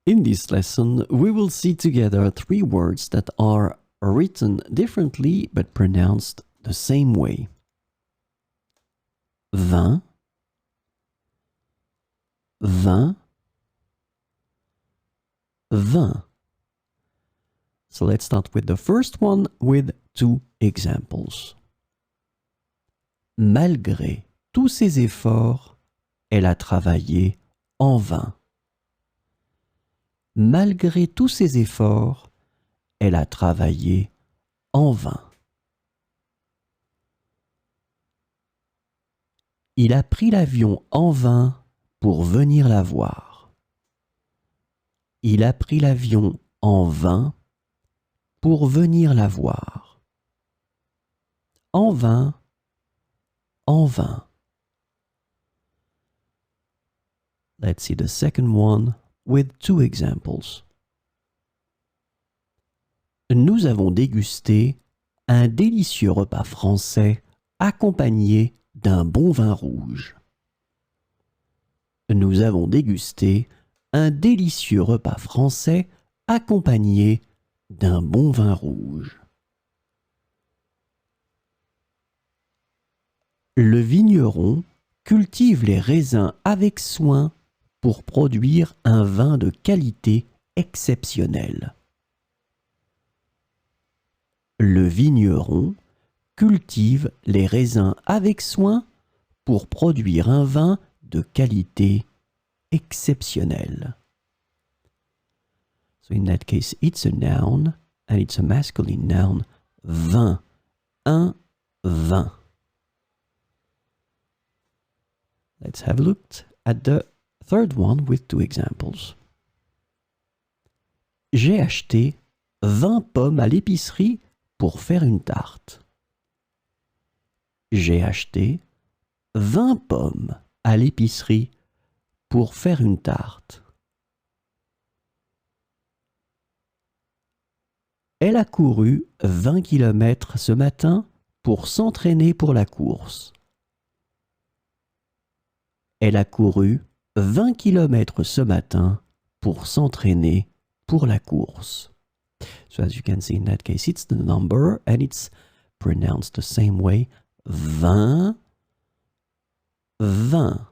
In this lesson, we will see together 3 words that are written differently but pronounced the same way. 20, 20, 20. So let's start with the first one with 2 examples. Malgré tous ses efforts, elle a travaillé en vain. Malgré tous ses efforts, elle a travaillé en vain. Il a pris l'avion en vain pour venir la voir. Il a pris l'avion en vain pour venir la voir. En vain, en vain. Let's see the second one with 2 examples. Nous avons dégusté un délicieux repas français accompagné d'un bon vin rouge. Nous avons dégusté un délicieux repas français accompagné d'un bon vin rouge. Le vigneron cultive les raisins avec soin pour produire un vin de qualité exceptionnelle. Le vigneron cultive les raisins avec soin pour produire un vin de qualité exceptionnelle. So in that case, it's a noun and it's a masculine noun. Vin, un vin. Let's have a look at the third one with 2 examples. J'ai acheté 20 pommes à l'épicerie pour faire une tarte. J'ai acheté 20 pommes à l'épicerie pour faire une tarte. Elle a couru 20 km ce matin pour s'entraîner pour la course. Elle a couru 20 km ce matin pour s'entraîner pour la course. So as you can see in that case, it's the number and it's pronounced the same way. 20, 20.